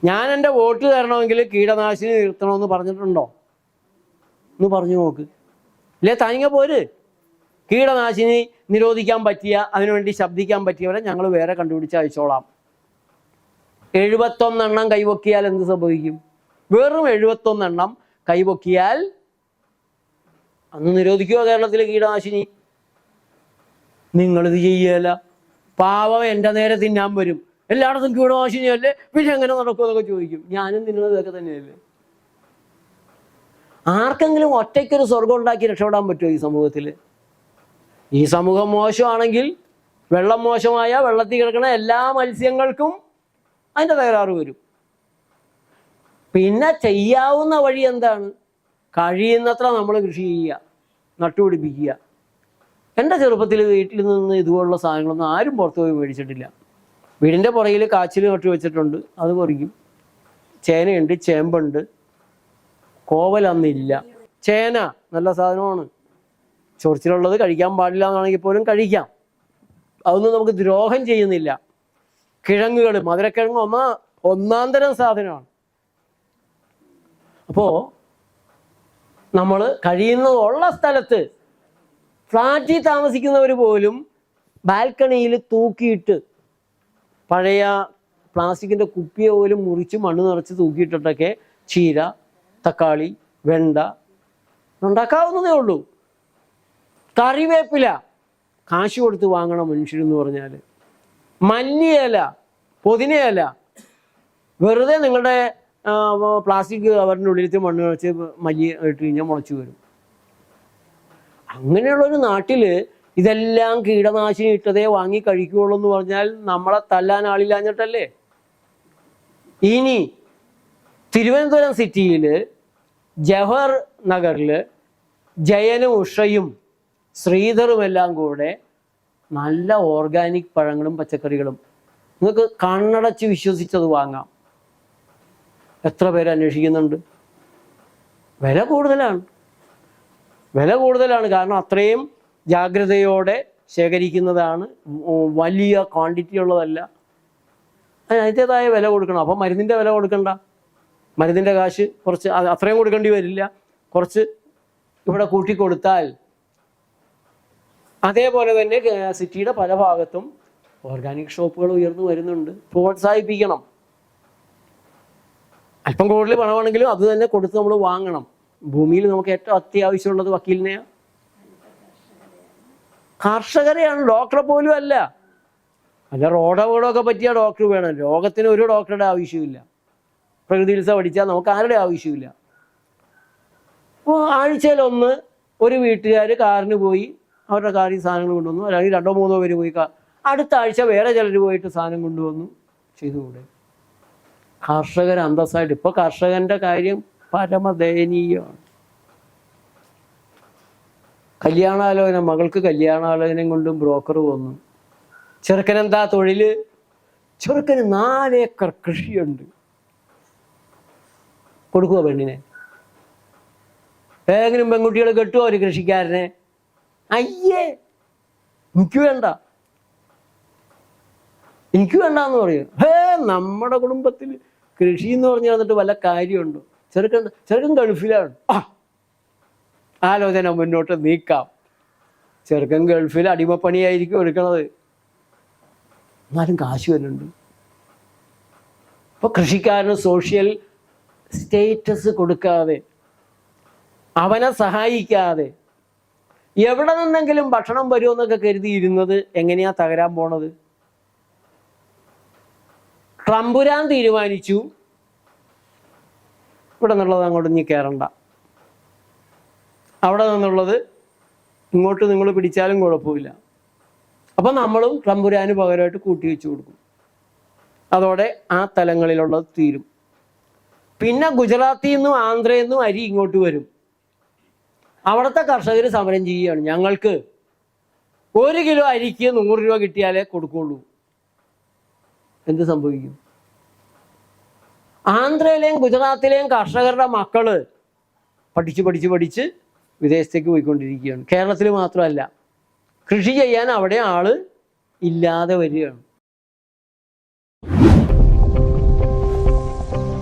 ഞാൻ എൻ്റെ വോട്ട് തരണമെങ്കിൽ കീടനാശിനി നിർത്തണമെന്ന് പറഞ്ഞിട്ടുണ്ടോ? ഒന്ന് പറഞ്ഞു നോക്ക്. ഇല്ലേ തനിങ്ങ പോര്. കീടനാശിനി നിരോധിക്കാൻ പറ്റിയ, അതിനുവേണ്ടി ശബ്ദിക്കാൻ പറ്റിയവരെ ഞങ്ങൾ വേറെ കണ്ടുപിടിച്ച് അയച്ചോളാം. 71 എണ്ണം കൈവക്കിയാൽ എന്ത് സംഭവിക്കും? വെറും 71 എണ്ണം കൈവക്കിയാൽ അന്ന് നിരോധിക്കുക കേരളത്തിലെ കീടനാശിനി. നിങ്ങളിത് ചെയ്യല. പാവം എൻ്റെ നേരെ തിന്നാൻ വരും. എല്ലായിടത്തും കീടനാശിനിയല്ലേ, പിന്നെ എങ്ങനെ നടക്കുമെന്നൊക്കെ ചോദിക്കും. ഞാനും നിങ്ങളും ഇതൊക്കെ തന്നെയല്ലേ. ആർക്കെങ്കിലും ഒറ്റയ്ക്കൊരു സ്വർഗം ഉണ്ടാക്കി രക്ഷപ്പെടാൻ പറ്റുമോ ഈ സമൂഹത്തിൽ? ഈ സമൂഹം മോശമാണെങ്കിൽ, വെള്ളം മോശമായ, വെള്ളത്തിൽ കിടക്കുന്ന എല്ലാ മത്സ്യങ്ങൾക്കും അതിൻ്റെ തകരാറ് വരും. പിന്നെ ചെയ്യാവുന്ന വഴി എന്താണ്? കഴിയുന്നത്ര നമ്മൾ കൃഷി ചെയ്യുക, നട്ടുപിടിപ്പിക്കുക. എൻ്റെ ചെറുപ്പത്തിൽ വീട്ടിൽ നിന്ന് ഇതുപോലുള്ള സാധനങ്ങളൊന്നും ആരും പുറത്തു പോയി മേടിച്ചിട്ടില്ല. വീടിൻ്റെ പുറകിൽ കാച്ചിൽ നട്ടു വെച്ചിട്ടുണ്ട്, അത് പറിക്കും. ചേനയുണ്ട്, ചേമ്പുണ്ട്. കോവലന്നില്ല. ചേന നല്ല സാധനമാണ്. ചൊറിച്ചിലുള്ളത് കഴിക്കാൻ പാടില്ല എന്നാണെങ്കിൽ പോലും കഴിക്കാം. അതൊന്നും നമുക്ക് ദ്രോഹം ചെയ്യുന്നില്ല. കിഴങ്ങുകൾ, മധുരക്കിഴങ്ങ് ഒന്നാം തരം സാധനമാണ്. അപ്പോൾ നമ്മൾ കഴിയുന്നതുള്ള സ്ഥലത്ത്, ഫ്ലാറ്റിൽ താമസിക്കുന്നവർ പോലും ബാൽക്കണിയിൽ തൂക്കിയിട്ട്, പഴയ പ്ലാസ്റ്റിക്കിൻ്റെ കുപ്പിയെ പോലും മുറിച്ച് മണ്ണ് നിറച്ച് തൂക്കിയിട്ടിട്ടൊക്കെ ചീര, തക്കാളി, വെണ്ട ഉണ്ടാക്കാവുന്നതേ ഉള്ളൂ. കറിവേപ്പില കാശ് കൊടുത്ത് വാങ്ങണം മനുഷ്യരെന്ന് പറഞ്ഞാൽ. മല്ലിയില, പുതിനയില വെറുതെ നിങ്ങളുടെ പ്ലാസ്റ്റിക് കവറിൻ്റെ ഉള്ളിലത്തെ മണ്ണ് നിറച്ച് മല്ലി ഇട്ട് കഴിഞ്ഞാൽ മുളച്ചു വരും. അങ്ങനെയുള്ളൊരു നാട്ടിൽ ഇതെല്ലാം കീടനാശിനി ഇട്ടതേ വാങ്ങി കഴിക്കുകയുള്ളൂ എന്ന് പറഞ്ഞാൽ നമ്മളെ തല്ലാൻ ആളില്ലാഞ്ഞിട്ടല്ലേ. ഇനി തിരുവനന്തപുരം സിറ്റിയിൽ ജവഹർ നഗറിൽ ജയനും ഉഷയും ശ്രീധറും എല്ലാം കൂടെ നല്ല ഓർഗാനിക് പഴങ്ങളും പച്ചക്കറികളും നിങ്ങൾക്ക് കണ്ണടച്ച് വിശ്വസിച്ചത് വാങ്ങാം. എത്ര പേര് അന്വേഷിക്കുന്നുണ്ട്? വില കൂടുതലാണ്. കാരണം അത്രയും ജാഗ്രതയോടെ ശേഖരിക്കുന്നതാണ്. വലിയ ക്വാണ്ടിറ്റി ഉള്ളതല്ല. അതിൻ്റേതായ വില കൊടുക്കണം. അപ്പം മരുന്നിൻ്റെ വില കൊടുക്കണ്ട. മരുന്നിൻ്റെ കാശ് കുറച്ച് അത്രയും കൊടുക്കേണ്ടി വരില്ല. കുറച്ച് ഇവിടെ കൂട്ടിക്കൊടുത്താൽ. അതേപോലെ തന്നെ സിറ്റിയുടെ പല ഭാഗത്തും ഓർഗാനിക് ഷോപ്പുകൾ ഉയർന്നു വരുന്നുണ്ട്. പ്രോത്സാഹിപ്പിക്കണം. അല്പം കൂടുതൽ പണമാണെങ്കിലും അത് തന്നെ കൊടുത്ത് നമ്മൾ വാങ്ങണം. ഭൂമിയിൽ നമുക്ക് ഏറ്റവും അത്യാവശ്യമുള്ളത് വക്കീലിനെയാണ്, കർഷകരെയാണ്, ഡോക്ടറെ പോലും അല്ല. റോഡൊക്കെ പറ്റിയ ഡോക്ടർ വേണം. രോഗത്തിന് ഒരു ഡോക്ടറുടെ ആവശ്യമില്ല. പ്രകൃതി ചികിത്സ പഠിച്ചാൽ നമുക്ക് ആരുടെ ആവശ്യമില്ല. അപ്പോൾ ആഴ്ചയിലൊന്ന് ഒരു വീട്ടുകാർ കാറിന് പോയി അവരുടെ കാറിൽ സാധനങ്ങൾ കൊണ്ടുവന്നു, അല്ലെങ്കിൽ 2-3 പേര് പോയി അടുത്ത ആഴ്ച വേറെ ചിലർ പോയിട്ട് സാധനം കൊണ്ടുവന്നു ചെയ്തുകൂടെ? കർഷകർ അന്തസ്സായിട്ട്. ഇപ്പോൾ കർഷകൻ്റെ കാര്യം പരമദയനീയമാണ്. കല്യാണാലോചന, മകൾക്ക് കല്യാണാലോചനയും കൊണ്ടും ബ്രോക്കർ വന്നു. ചെറുക്കനെന്താ തൊഴിൽ? ചെറുക്കന് 4 ഏക്കർ കൃഷിയുണ്ട്. കൊടുക്കുക പെണ്ണിനെ? ഏതെങ്കിലും പെൺകുട്ടികൾ കെട്ടുമോ ഒരു കൃഷിക്കാരനെ? അയ്യേ, എനിക്ക് വേണ്ടെന്ന് പറയും. നമ്മുടെ കുടുംബത്തിൽ കൃഷി എന്ന് പറഞ്ഞു തന്നിട്ട് വല്ല കാര്യമുണ്ടോ? ചെറുക്കൻ ഗൾഫിലാണ്. ആലോചന മുന്നോട്ട് നീക്കാം. ചെറുക്കൻ ഗൾഫിൽ അടിമപ്പണിയായിരിക്കും എടുക്കണത്, എന്നാലും കാശ് വരുന്നുണ്ട്. അപ്പോൾ കൃഷിക്കാരന് സോഷ്യൽ സ്റ്റേറ്റസ് കൊടുക്കാതെ, അവനെ സഹായിക്കാതെ, എവിടെ നിന്നെങ്കിലും ഭക്ഷണം വരുമെന്നൊക്കെ കരുതിയിരുന്നത് എങ്ങനെയാ തകരാൻ പോണത്? ട്രംപുരാൻ തീരുമാനിച്ചു ഇവിടെ നിന്നുള്ളത് അങ്ങോട്ട് ഇനി കയറണ്ട, അവിടെ നിന്നുള്ളത് ഇങ്ങോട്ട് നിങ്ങൾ പിടിച്ചാലും കുഴപ്പമില്ല. അപ്പം നമ്മളും ട്രംപുരാന് പകരമായിട്ട് കൂട്ടി വെച്ച് കൊടുക്കും. അതോടെ ആ തലങ്ങളിലുള്ളത് തീരും. പിന്നെ ഗുജറാത്തിൽ നിന്നും ആന്ധ്രയിൽ നിന്നും അരി ഇങ്ങോട്ട് വരും. അവിടുത്തെ കർഷകർ സമരം ചെയ്യുകയാണ്. ഞങ്ങൾക്ക് 1 കിലോ അരിക്ക് 100 രൂപ കിട്ടിയാലേ കൊടുക്കുള്ളൂ. എന്ത് സംഭവിക്കും? ആന്ധ്രയിലെയും ഗുജറാത്തിലെയും കർഷകരുടെ മക്കള് പഠിച്ച് വിദേശത്തേക്ക് പോയിക്കൊണ്ടിരിക്കുകയാണ്. കേരളത്തിൽ മാത്രമല്ല, കൃഷി ചെയ്യാൻ അവിടെ ആള് ഇല്ലാതെ വരികയാണ്.